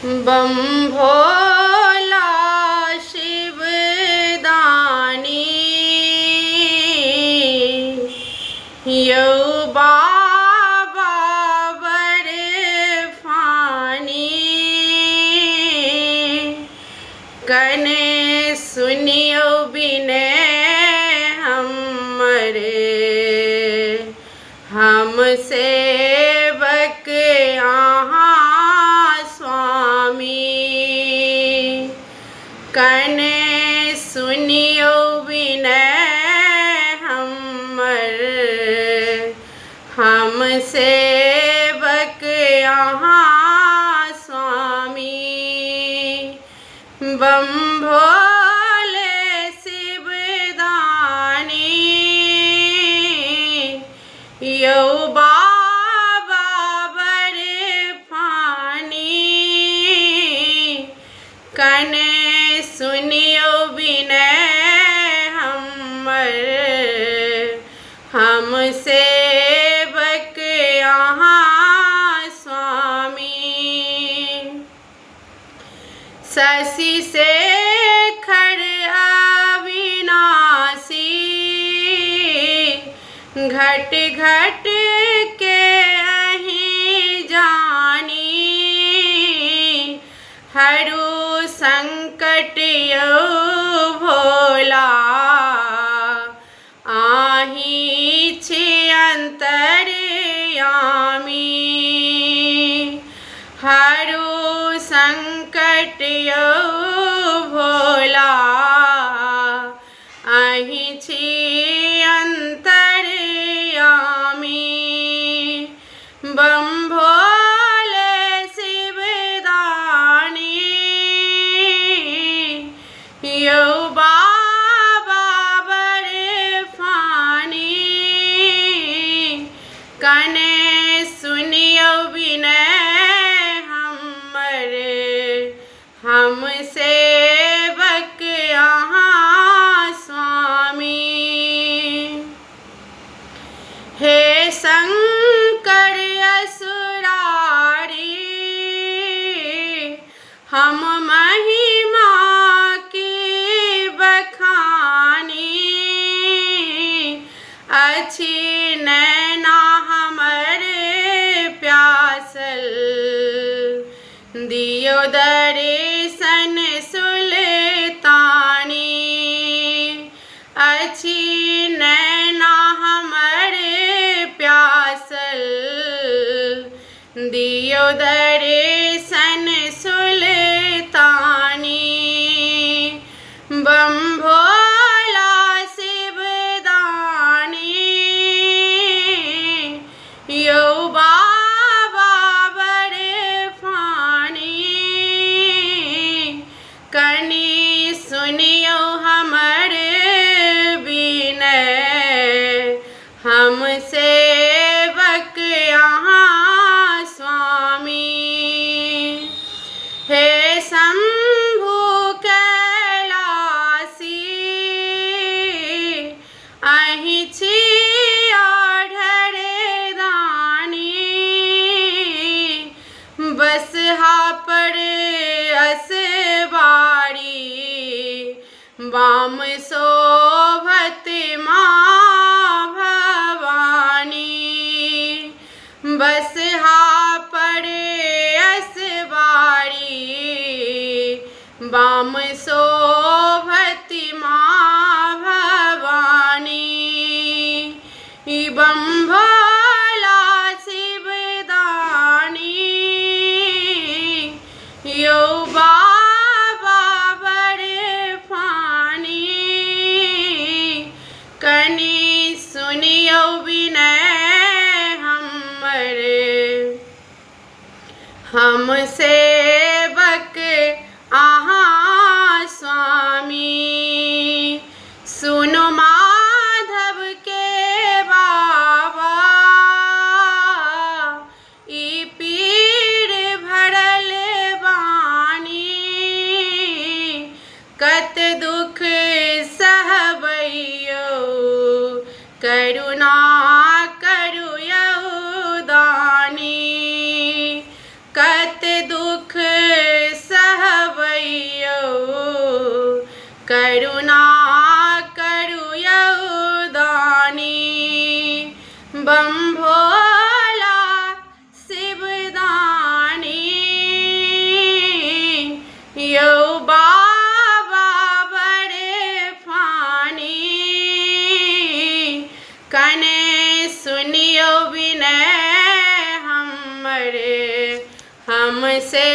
बम भोला शिव दानी यो बाबा बर्फानी कने सुनियो बिने हम सेवक आहाँ स्वामी कने सुनियो विनय हम सेवक आहाँ स्वामी बम भोले शिव दानी यो बाबा बर्फानी कने सुनियो विनय हम सेवक आहाँ स्वामी शशि शेखर अविनाशी घट घट के अहीं जानी हरु संकट यो भोला आही छी अंतर्यामी हरु संकट यो भोला आही छी बम भोले शिव दानी यो बाबा बर्फानी कने सुनियो विनय हम सेवक आहाँ स्वामी हे शंकर असुरारी हम महिमा की बखानी अच्छी नैना हमरे प्यासल दियो दर्शन सुल्तानी अच्छी नैना हमरे प्यासल दियो दर्शन सुल्तानी बम भोला शिव दानी यो बाबा बर्फानी कनी सुनियो हमरे विनय हम सेवक आहाँ स्वामी हे शंभु कैलासी अहीं छी ओढ़रे दानी बसहा पर असवारी वाम शोभत माँ भवानी बसहा पर असवारी वाम शोभत माँ भवानी बम भोला शिव दानी यो बाबा बर्फानी कनी सुनियो विनय हम सेवक आहाँ स्वामी सुनो माधव के बाबा ई पीर भरल बानी कत दुख सहबैयो करुणा करु यहु दानी कत दुख बम भोला शिवदानी यो बाबा बड़े फानी कने सुनियो विनय हमरे हमसे